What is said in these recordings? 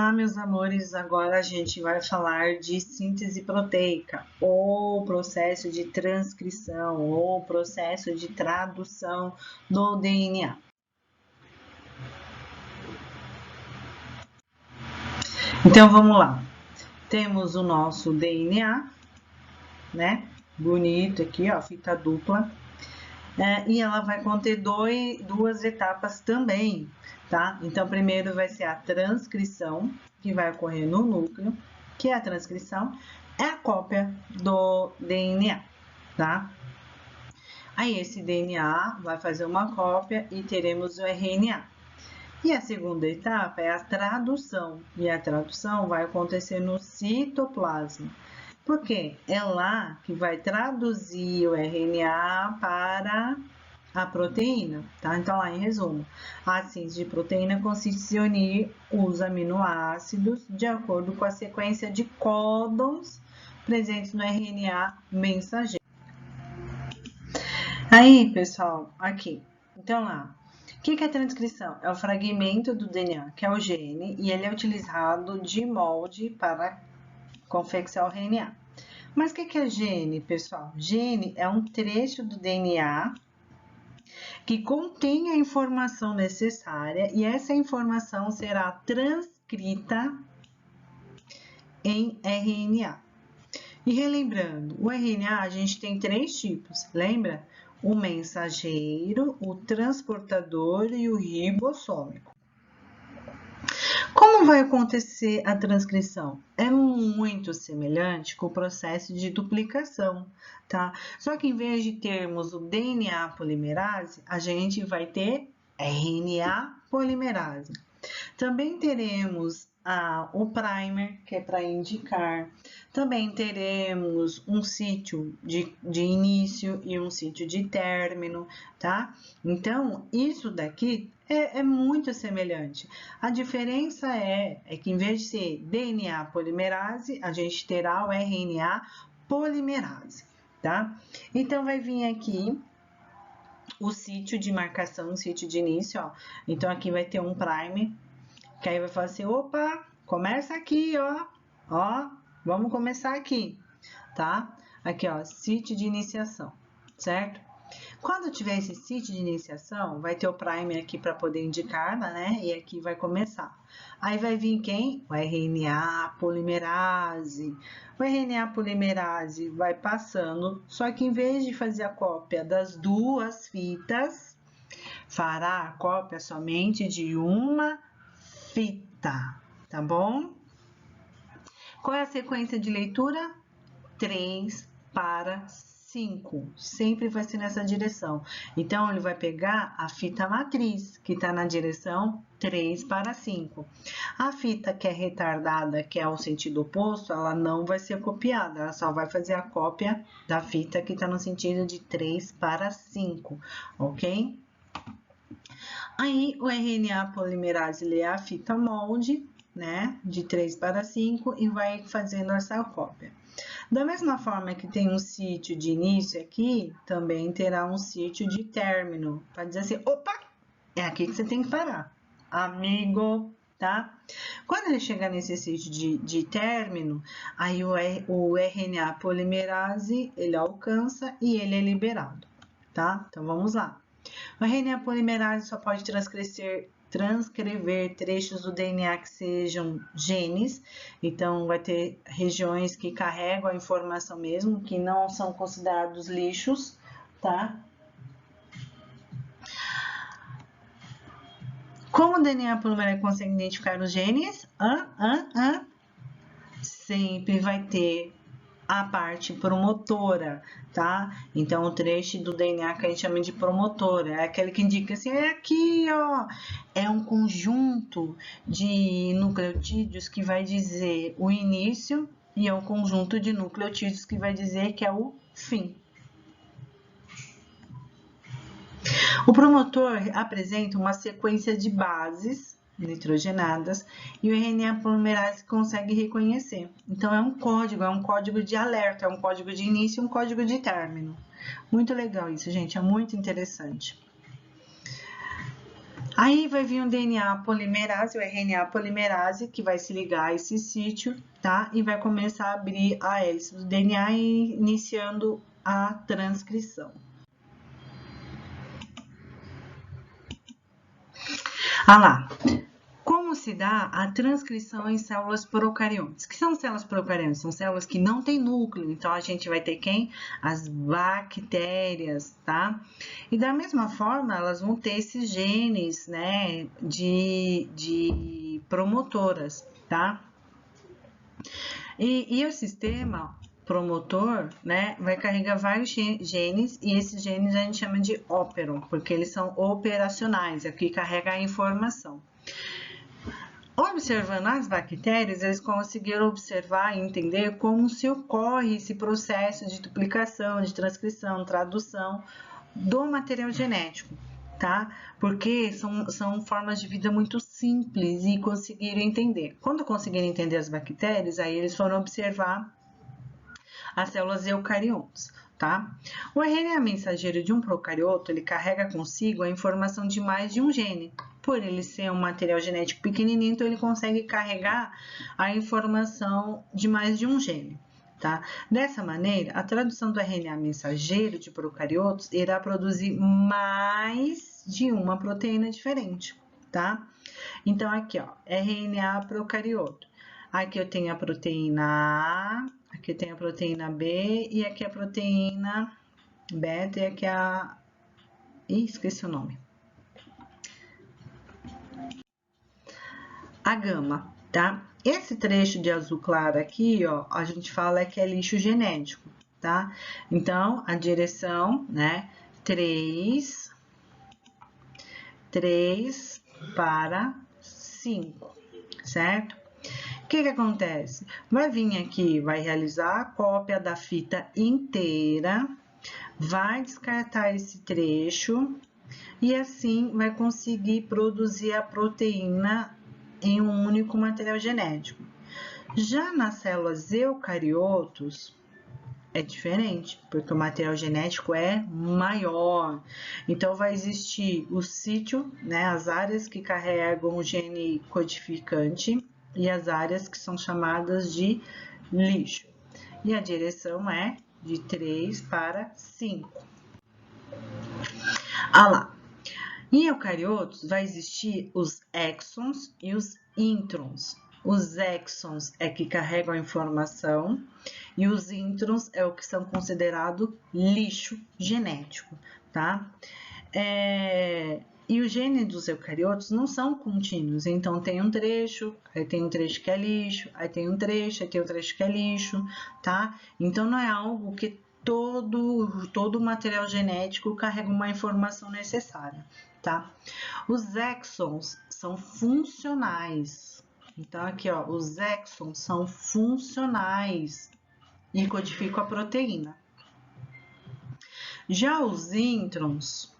Olá, meus amores, agora a gente vai falar de síntese proteica, ou processo de transcrição, ou processo de tradução do DNA. Então, vamos lá. Temos o nosso DNA, né? Bonito aqui, ó, fita dupla. E ela vai conter duas etapas também, tá? Então, primeiro vai ser a transcrição, que vai ocorrer no núcleo, que é a transcrição, é a cópia do DNA, tá? Aí, esse DNA vai fazer uma cópia e teremos o RNA. E a segunda etapa é a tradução, e a tradução vai acontecer no citoplasma. Porque é lá que vai traduzir o RNA para a proteína, tá? Então, lá em resumo, a síntese de proteína consiste em unir os aminoácidos de acordo com a sequência de códons presentes no RNA mensageiro. Aí, pessoal, aqui. Então, lá. O que é a transcrição? É o fragmento do DNA, que é o gene, e ele é utilizado de molde para confeccionar o RNA. Mas o que é gene, pessoal? Gene é um trecho do DNA que contém a informação necessária e essa informação será transcrita em RNA. E relembrando, o RNA a gente tem três tipos, lembra? O mensageiro, o transportador e o ribossômico. Como vai acontecer a transcrição? É muito semelhante com o processo de duplicação, tá? Só que em vez de termos o DNA polimerase, a gente vai ter RNA polimerase. Também teremos o primer, que é para indicar. Também teremos um sítio de início e um sítio de término, tá? Então, isso daqui é muito semelhante. A diferença é que em vez de ser DNA polimerase, a gente terá o RNA polimerase, tá? Então, vai vir aqui o sítio de marcação, o sítio de início, ó. Então, aqui vai ter um primer, que aí vai falar assim, opa, começa aqui, ó, vamos começar aqui, tá? Aqui, ó, sítio de iniciação, certo? Quando tiver esse sítio de iniciação, vai ter o primer aqui para poder indicar, né? E aqui vai começar. Aí vai vir quem? O RNA polimerase. O RNA polimerase vai passando, só que em vez de fazer a cópia das duas fitas, fará a cópia somente de uma fita, tá bom? Qual é a sequência de leitura? 3 para 5. Sempre vai ser nessa direção. Então, ele vai pegar a fita matriz, que está na direção 3 para 5. A fita que é retardada, que é o sentido oposto, ela não vai ser copiada, ela só vai fazer a cópia da fita que está no sentido de 3 para 5, ok? Aí, o RNA polimerase lê a fita molde, né, de 3 para 5 e vai fazendo essa cópia. Da mesma forma que tem um sítio de início aqui, também terá um sítio de término, para dizer assim, opa, é aqui que você tem que parar, amigo, tá? Quando ele chegar nesse sítio de término, aí o RNA polimerase, ele alcança e ele é liberado, tá? Então, vamos lá. O RNA polimerase só pode transcrever trechos do DNA que sejam genes, então vai ter regiões que carregam a informação mesmo, que não são considerados lixos, tá? Como o DNA polimerase consegue identificar os genes? Sempre vai ter a parte promotora, tá? Então, o trecho do DNA que a gente chama de promotora, é aquele que indica assim, é aqui, ó, é um conjunto de nucleotídeos que vai dizer o início e é um conjunto de nucleotídeos que vai dizer que é o fim. O promotor apresenta uma sequência de bases nitrogenadas e o RNA polimerase consegue reconhecer. Então, é um código de alerta, é um código de início e um código de término. Muito legal isso, gente, é muito interessante. Aí vai vir o DNA polimerase, o RNA polimerase, que vai se ligar a esse sítio, tá? E vai começar a abrir a hélice do DNA, iniciando a transcrição. Ah lá. Como se dá a transcrição em células procariontes? O que são células procariontes? São células que não têm núcleo, então a gente vai ter quem? As bactérias, tá? E da mesma forma, elas vão ter esses genes, né, de promotoras, tá? E o sistema promotor, né, vai carregar vários genes, e esses genes a gente chama de óperon, porque eles são operacionais, é o que carrega a informação. Observando as bactérias, eles conseguiram observar e entender como se ocorre esse processo de duplicação, de transcrição, tradução do material genético, tá? Porque são formas de vida muito simples e conseguiram entender. Quando conseguiram entender as bactérias, aí eles foram observar as células eucariontes, tá? O RNA mensageiro de um procarioto, ele carrega consigo a informação de mais de um gene. Por ele ser um material genético pequenininho, então ele consegue carregar a informação de mais de um gene, tá? Dessa maneira, a tradução do RNA mensageiro de procariotos irá produzir mais de uma proteína diferente, tá? Então, aqui, ó, RNA procarioto. Aqui eu tenho a proteína A, aqui eu tenho a proteína B e aqui a proteína beta e aqui a... Ih, esqueci o nome. A gama, tá? Esse trecho de azul claro aqui, ó, a gente fala que é lixo genético, tá? Então, a direção, né, 3 para 5, certo? O que acontece? Vai vir aqui, vai realizar a cópia da fita inteira, vai descartar esse trecho e assim vai conseguir produzir a proteína em um único material genético. Já nas células eucariotos, é diferente, porque o material genético é maior. Então, vai existir o sítio, né, as áreas que carregam o gene codificante e as áreas que são chamadas de lixo. E a direção é de 3 para 5. Ah lá. Em eucariotos, vai existir os exons e os introns. Os exons é que carregam a informação e os introns é o que são considerados lixo genético, tá? E os genes dos eucariotos não são contínuos, então tem um trecho, aí tem um trecho que é lixo, aí tem um trecho, aí tem um trecho que é lixo, tá? Então não é algo que todo o material genético carrega uma informação necessária, tá? Os exons são funcionais. Então, aqui, ó, os exons são funcionais e codificam a proteína. Já os introns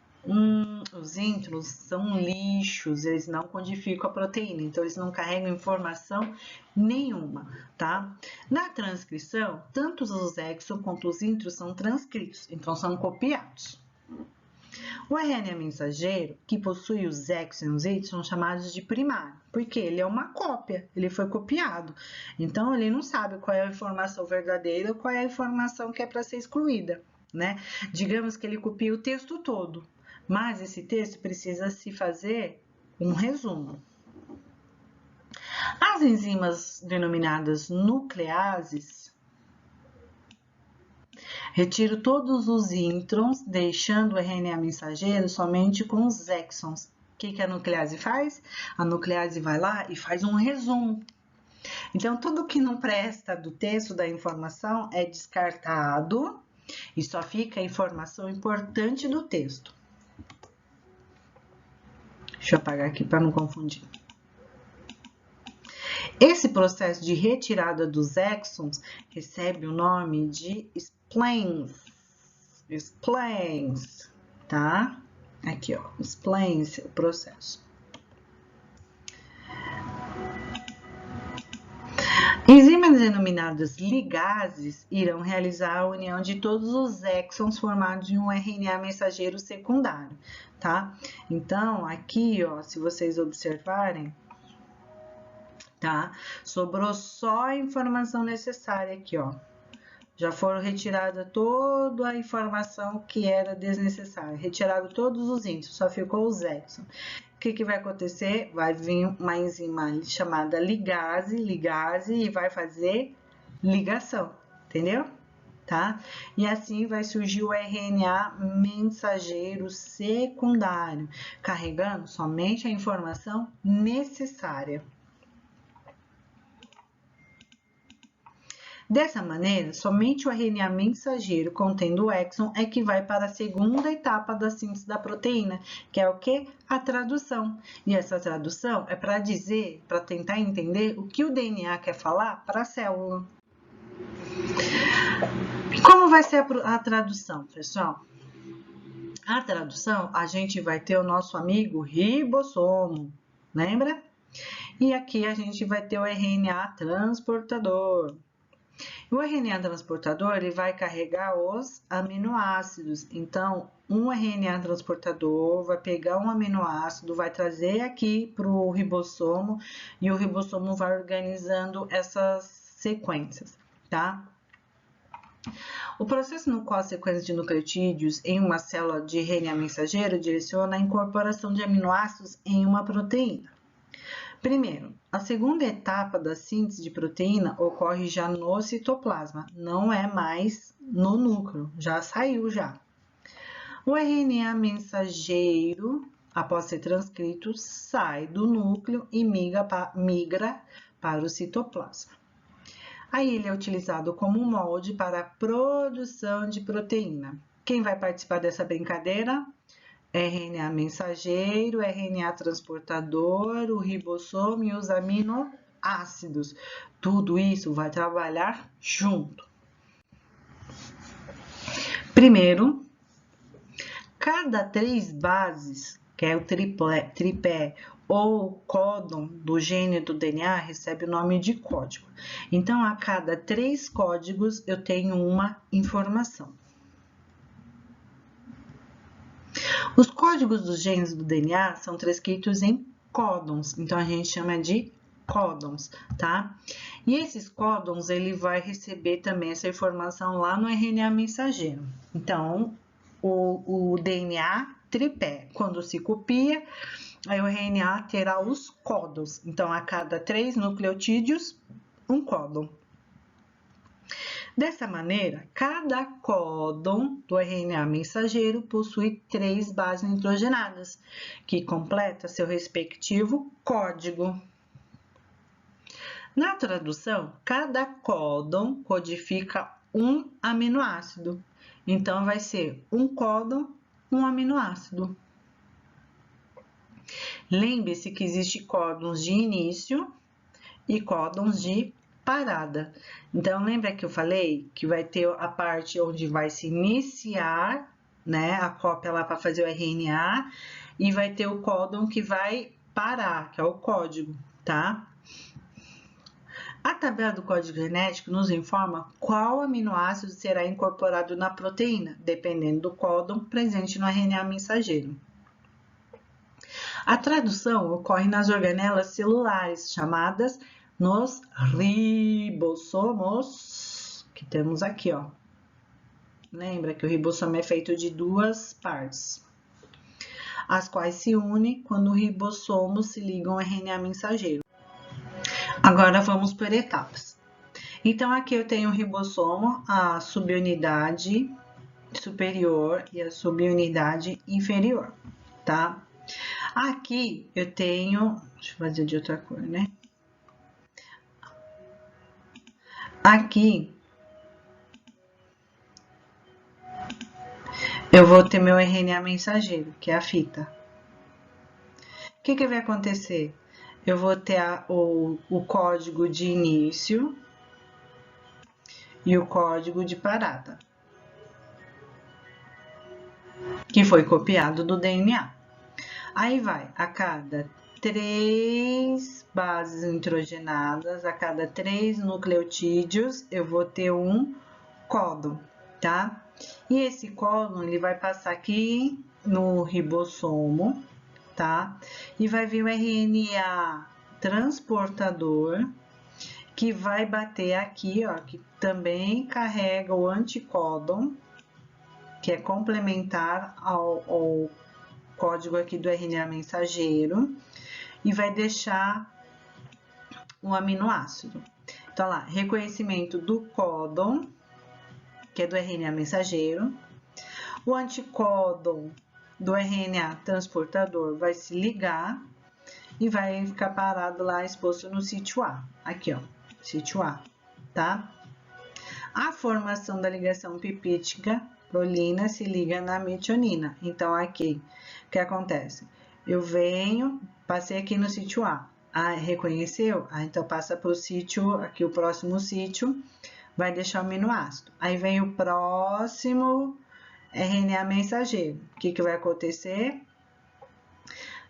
são lixos, eles não codificam a proteína, então eles não carregam informação nenhuma, tá? Na transcrição, tanto os exons quanto os introns são transcritos, então são copiados. O RNA mensageiro, que possui os exons e os introns, são chamados de primário, porque ele é uma cópia, ele foi copiado. Então, ele não sabe qual é a informação verdadeira ou qual é a informação que é para ser excluída, né? Digamos que ele copia o texto todo, mas esse texto precisa se fazer um resumo. As enzimas denominadas nucleases retiram todos os introns, deixando o RNA mensageiro somente com os exons. O que a nuclease faz? A nuclease vai lá e faz um resumo. Então, tudo que não presta do texto da informação é descartado e só fica a informação importante do texto. Deixa eu apagar aqui para não confundir. Esse processo de retirada dos exons recebe o nome de splines. Splines, tá? Aqui, ó, splines, o processo. Enzimas As denominadas ligases irão realizar a união de todos os exons formados em um RNA mensageiro secundário, tá? Então, aqui, ó, se vocês observarem, tá? Sobrou só a informação necessária aqui, ó. Já foram retirada toda a informação que era desnecessária, retiraram todos os índices, só ficou os exons. O que vai acontecer? Vai vir uma enzima chamada ligase, e vai fazer ligação, entendeu? Tá? E assim vai surgir o RNA mensageiro secundário, carregando somente a informação necessária. Dessa maneira, somente o RNA mensageiro contendo o exon é que vai para a segunda etapa da síntese da proteína, que é o que? A tradução. E essa tradução é para dizer, para tentar entender o que o DNA quer falar para a célula. Como vai ser a tradução, pessoal? A tradução, a gente vai ter o nosso amigo ribossomo, lembra? E aqui a gente vai ter o RNA transportador. O RNA transportador ele vai carregar os aminoácidos. Então, um RNA transportador vai pegar um aminoácido, vai trazer aqui para o ribossomo e o ribossomo vai organizando essas sequências, tá? O processo no qual a sequência de nucleotídeos em uma célula de RNA mensageiro direciona a incorporação de aminoácidos em uma proteína. Primeiro, a segunda etapa da síntese de proteína ocorre já no citoplasma, não é mais no núcleo, já saiu já. O RNA mensageiro, após ser transcrito, sai do núcleo e migra para o citoplasma. Aí ele é utilizado como molde para a produção de proteína. Quem vai participar dessa brincadeira? RNA mensageiro, RNA transportador, o ribossomo e os aminoácidos. Tudo isso vai trabalhar junto. Primeiro, cada 3 bases, que é o tripé ou códon do gene do DNA, recebe o nome de código. Então, a cada 3 códigos, eu tenho uma informação. Os códigos dos genes do DNA são transcritos em códons, então a gente chama de códons, tá? E esses códons, ele vai receber também essa informação lá no RNA mensageiro. Então, o DNA tripé, quando se copia, aí o RNA terá os códons. Então, a cada 3 nucleotídeos, um códon. Dessa maneira, cada códon do RNA mensageiro possui 3 bases nitrogenadas, que completa seu respectivo código. Na tradução, cada códon codifica um aminoácido. Então, vai ser um códon, um aminoácido. Lembre-se que existem códons de início e códons de parada. Então, lembra que eu falei que vai ter a parte onde vai se iniciar, né, a cópia lá para fazer o RNA, e vai ter o códon que vai parar, que é o código, tá? A tabela do código genético nos informa qual aminoácido será incorporado na proteína, dependendo do códon presente no RNA mensageiro. A tradução ocorre nas organelas celulares, chamadas nos ribossomos, que temos aqui, ó. Lembra que o ribossomo é feito de 2 partes, as quais se unem quando o ribossomo se liga ao RNA mensageiro. Agora vamos por etapas. Então, aqui eu tenho o ribossomo, a subunidade superior e a subunidade inferior, tá? Aqui eu tenho, deixa eu fazer de outra cor, né? Aqui, eu vou ter meu RNA mensageiro, que é a fita. O que vai acontecer? Eu vou ter o código de início e o código de parada, que foi copiado do DNA. Aí vai, a cada 3 bases nitrogenadas, a cada 3 nucleotídeos, eu vou ter um códon, tá? E esse códon, ele vai passar aqui no ribossomo, tá? E vai vir o RNA transportador, que vai bater aqui, ó, que também carrega o anticódon, que é complementar ao código aqui do RNA mensageiro, e vai deixar o aminoácido. Então, lá, reconhecimento do códon, que é do RNA mensageiro, o anticódon do RNA transportador vai se ligar e vai ficar parado lá, exposto no sítio A. Aqui, ó, sítio A, tá? A formação da ligação peptídica prolina se liga na metionina. Então, aqui, o que acontece? Eu venho, passei aqui no sítio A. Ah, reconheceu? Ah, então passa para o sítio, aqui o próximo sítio, vai deixar o aminoácido. Aí vem o próximo RNA mensageiro. O que vai acontecer?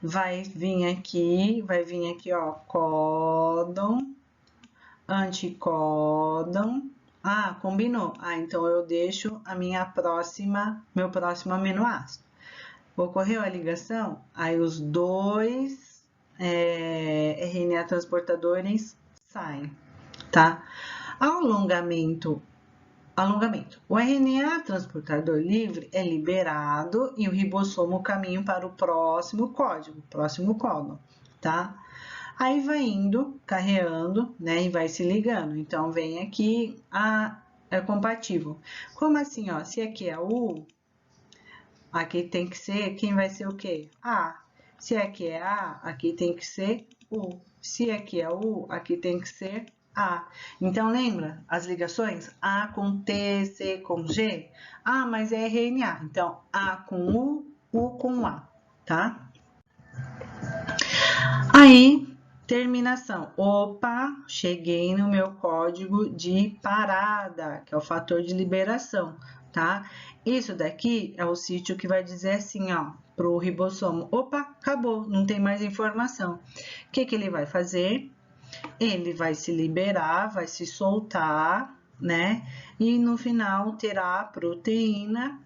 Vai vir aqui, ó, códon, anticódon. Ah, combinou. Ah, então eu deixo meu próximo aminoácido. Ocorreu a ligação? Aí os dois RNA transportadores saem, tá? Alongamento. O RNA transportador livre é liberado e o ribossomo caminha para o próximo código, próximo códon, tá? Aí vai indo, carreando, né, e vai se ligando. Então, vem aqui, é compatível. Como assim, ó? Se aqui é U, aqui tem que ser, quem vai ser o quê? A. Se aqui é A, aqui tem que ser U. Se aqui é U, aqui tem que ser A. Então, lembra as ligações? A com T, C com G? Ah, mas é RNA. Então, A com U com A, tá? Aí, terminação. Opa, cheguei no meu código de parada, que é o fator de liberação, tá? Isso daqui é o sítio que vai dizer assim, ó, pro ribossomo. Opa, acabou, não tem mais informação. O que ele vai fazer? Ele vai se liberar, vai se soltar, né? E no final terá a proteína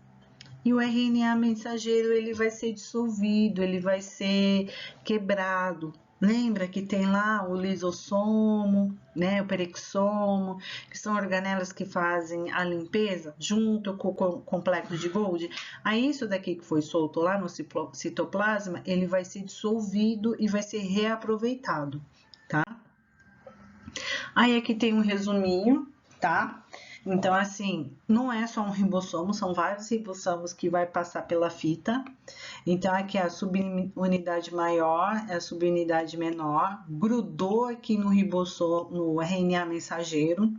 e o RNA mensageiro, ele vai ser dissolvido, ele vai ser quebrado. Lembra que tem lá o lisossomo, né, o perexomo, que são organelas que fazem a limpeza junto com o complexo de Golgi? Aí isso daqui que foi solto lá no citoplasma, ele vai ser dissolvido e vai ser reaproveitado, tá? Aí aqui tem um resuminho, tá? Então, assim, não é só um ribossomo, são vários ribossomos que vai passar pela fita. Então, aqui é a subunidade maior, é a subunidade menor, grudou aqui no ribossomo, no RNA mensageiro,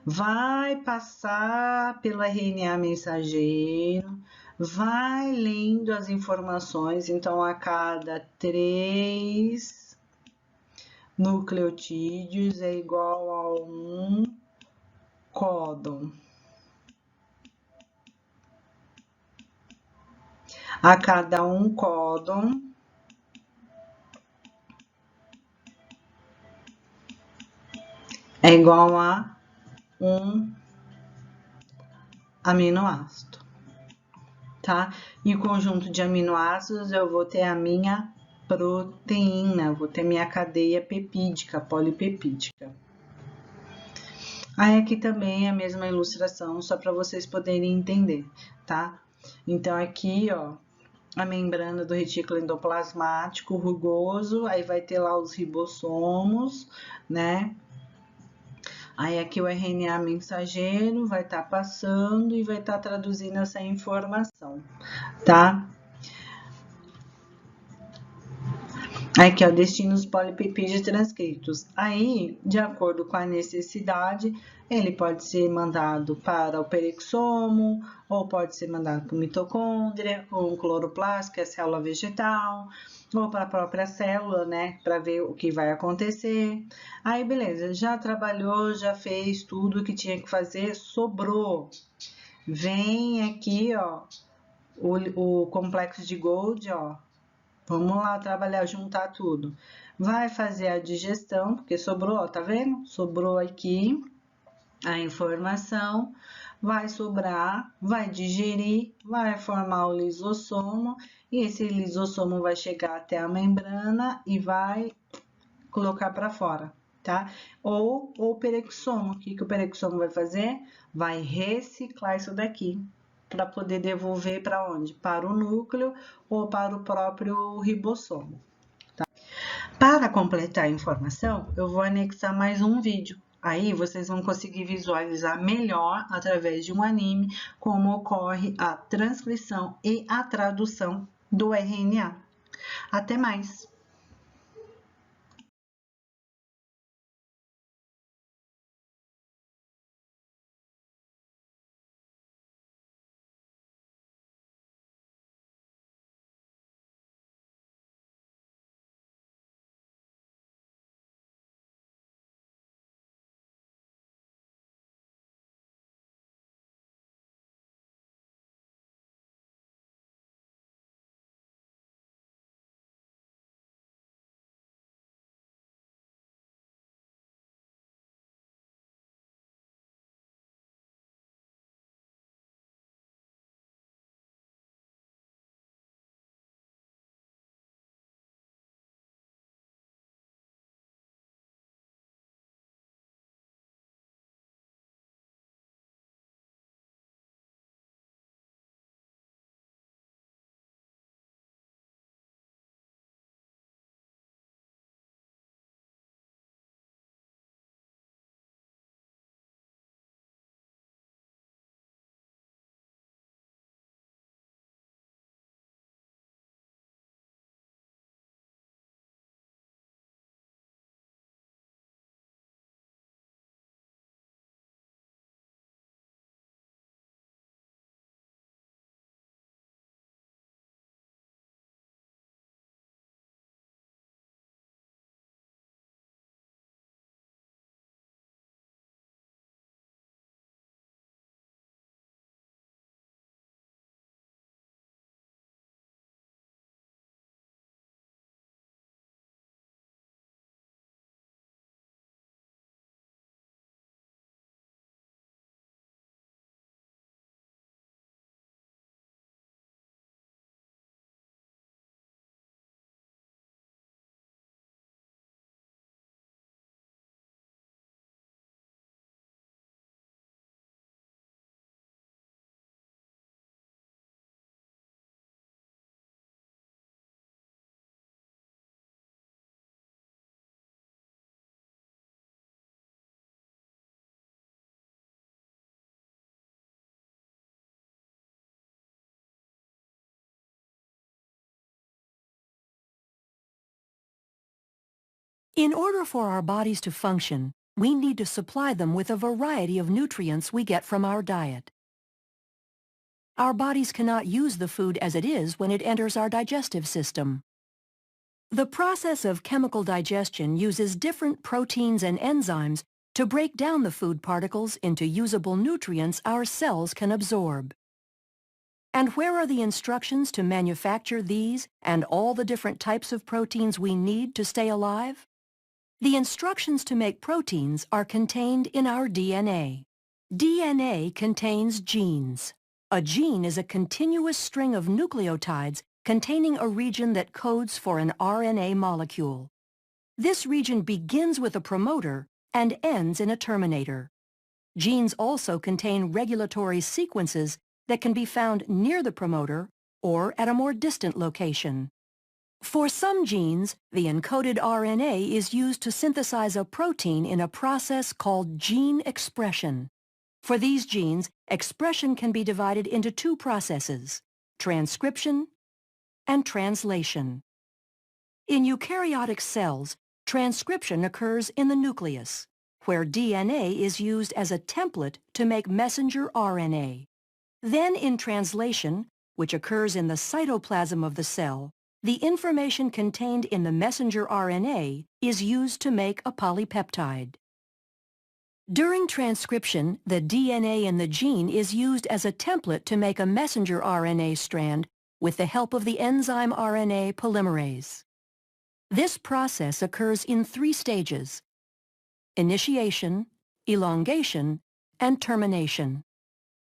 vai passar pelo RNA mensageiro, vai lendo as informações, então, a cada 3 nucleotídeos é igual a um códon. A cada um códon é igual a um aminoácido, tá? E o conjunto de aminoácidos eu vou ter a minha proteína, vou ter minha cadeia peptídica, polipeptídica. Aí aqui também é a mesma ilustração, só para vocês poderem entender, tá? Então aqui, ó, a membrana do retículo endoplasmático rugoso, aí vai ter lá os ribossomos, né? Aí aqui o RNA mensageiro vai estar passando e vai estar traduzindo essa informação, tá? Aqui, ó, destinos polipepídeos transcritos. Aí, de acordo com a necessidade, ele pode ser mandado para o perexomo, ou pode ser mandado para o mitocôndria, ou um cloroplasto, que é a célula vegetal, ou para a própria célula, né, para ver o que vai acontecer. Aí, beleza, já trabalhou, já fez tudo o que tinha que fazer, sobrou. Vem aqui, ó, o complexo de Golgi, ó, Vamos lá trabalhar, juntar tudo. Vai fazer a digestão, porque sobrou, ó, tá vendo? Sobrou aqui a informação, vai sobrar, vai digerir, vai formar o lisossomo, e esse lisossomo vai chegar até a membrana e vai colocar para fora, tá? Ou o peroxissomo, o que o peroxissomo vai fazer? Vai reciclar isso daqui, para poder devolver para onde? Para o núcleo ou para o próprio ribossomo. Para completar a informação, eu vou anexar mais um vídeo. Aí vocês vão conseguir visualizar melhor, através de um anime, como ocorre a transcrição e a tradução do RNA. Até mais! In order for our bodies to function, we need to supply them with a variety of nutrients we get from our diet. Our bodies cannot use the food as it is when it enters our digestive system. The process of chemical digestion uses different proteins and enzymes to break down the food particles into usable nutrients our cells can absorb. And where are the instructions to manufacture these and all the different types of proteins we need to stay alive? The instructions to make proteins are contained in our DNA. DNA contains genes. A gene is a continuous string of nucleotides containing a region that codes for an RNA molecule. This region begins with a promoter and ends in a terminator. Genes also contain regulatory sequences that can be found near the promoter or at a more distant location. For some genes, the encoded RNA is used to synthesize a protein in a process called gene expression. For these genes, expression can be divided into two processes, transcription and translation. In eukaryotic cells, transcription occurs in the nucleus, where DNA is used as a template to make messenger RNA. Then in translation, which occurs in the cytoplasm of the cell, the information contained in the messenger RNA is used to make a polypeptide. During transcription, the DNA in the gene is used as a template to make a messenger RNA strand with the help of the enzyme RNA polymerase. This process occurs in 3 stages: initiation, elongation, and termination.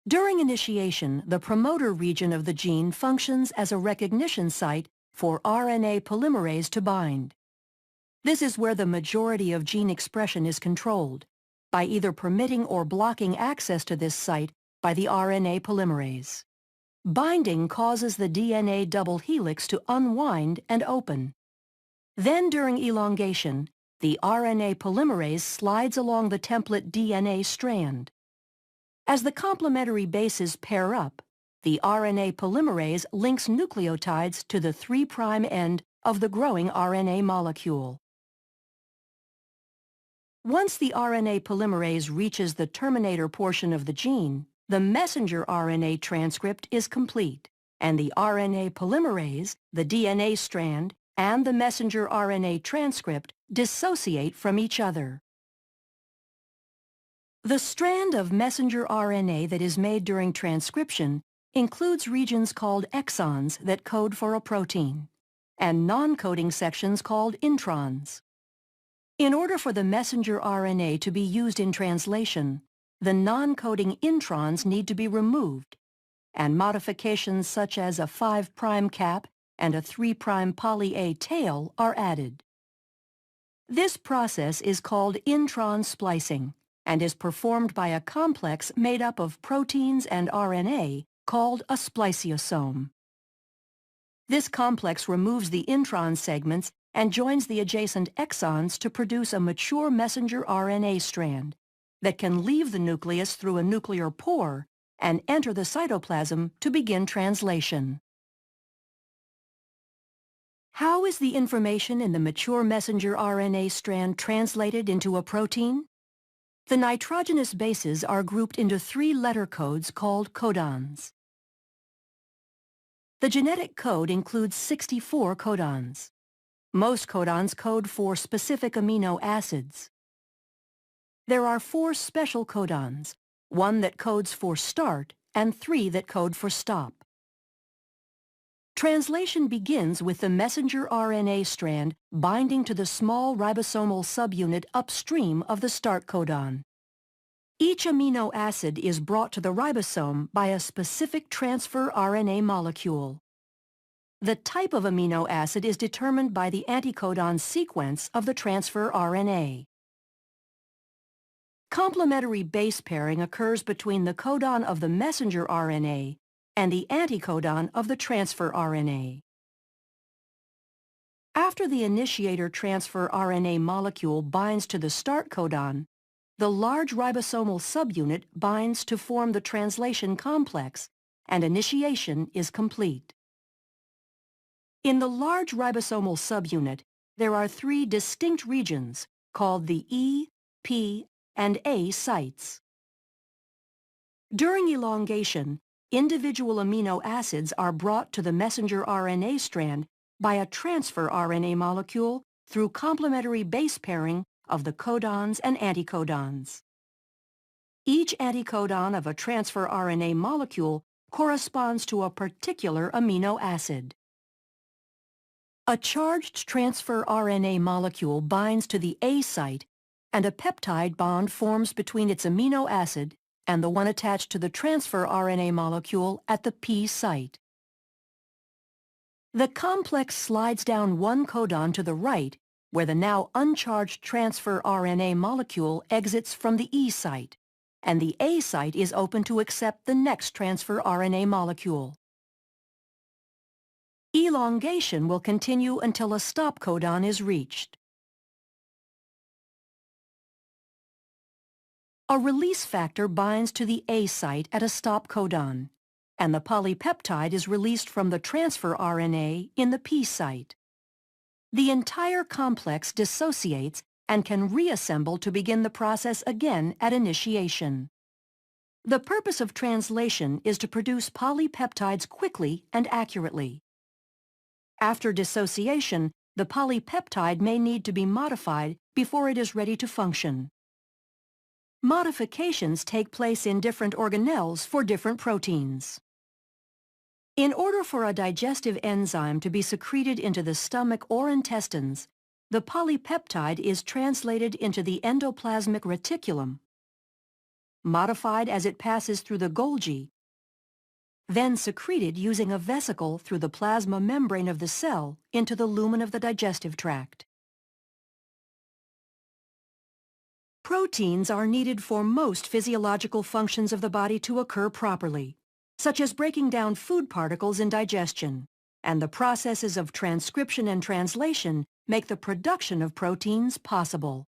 During initiation, the promoter region of the gene functions as a recognition site for RNA polymerase to bind. This is where the majority of gene expression is controlled, by either permitting or blocking access to this site by the RNA polymerase. Binding causes the DNA double helix to unwind and open. Then during elongation, the RNA polymerase slides along the template DNA strand. As the complementary bases pair up, the RNA polymerase links nucleotides to the 3' end of the growing RNA molecule. Once the RNA polymerase reaches the terminator portion of the gene, the messenger RNA transcript is complete, and the RNA polymerase, the DNA strand, and the messenger RNA transcript dissociate from each other. The strand of messenger RNA that is made during transcription includes regions called exons that code for a protein, and non-coding sections called introns. In order for the messenger RNA to be used in translation, the non-coding introns need to be removed, and modifications such as a 5' cap and a 3' poly A tail are added. This process is called intron splicing and is performed by a complex made up of proteins and RNA called a spliceosome. This complex removes the intron segments and joins the adjacent exons to produce a mature messenger RNA strand that can leave the nucleus through a nuclear pore and enter the cytoplasm to begin translation. How is the information in the mature messenger RNA strand translated into a protein? The nitrogenous bases are grouped into 3 letter codes called codons. The genetic code includes 64 codons. Most codons code for specific amino acids. There are 4 special codons, 1 that codes for start and 3 that code for stop. Translation begins with the messenger RNA strand binding to the small ribosomal subunit upstream of the start codon. Each amino acid is brought to the ribosome by a specific transfer RNA molecule. The type of amino acid is determined by the anticodon sequence of the transfer RNA. Complementary base pairing occurs between the codon of the messenger RNA and the anticodon of the transfer RNA. After the initiator transfer RNA molecule binds to the start codon, the large ribosomal subunit binds to form the translation complex, and initiation is complete. In the large ribosomal subunit, there are 3 distinct regions called the E, P, and A sites. During elongation, individual amino acids are brought to the messenger RNA strand by a transfer RNA molecule through complementary base pairing of the codons and anticodons. Each anticodon of a transfer RNA molecule corresponds to a particular amino acid. A charged transfer RNA molecule binds to the A site, and a peptide bond forms between its amino acid and the one attached to the transfer RNA molecule at the P site. The complex slides down 1 codon to the right, where the now uncharged transfer RNA molecule exits from the E site, and the A site is open to accept the next transfer RNA molecule. Elongation will continue until a stop codon is reached. A release factor binds to the A site at a stop codon, and the polypeptide is released from the transfer RNA in the P site. The entire complex dissociates and can reassemble to begin the process again at initiation. The purpose of translation is to produce polypeptides quickly and accurately. After dissociation, the polypeptide may need to be modified before it is ready to function. Modifications take place in different organelles for different proteins. In order for a digestive enzyme to be secreted into the stomach or intestines, the polypeptide is translated into the endoplasmic reticulum, modified as it passes through the Golgi, then secreted using a vesicle through the plasma membrane of the cell into the lumen of the digestive tract. Proteins are needed for most physiological functions of the body to occur properly, such as breaking down food particles in digestion, and the processes of transcription and translation make the production of proteins possible.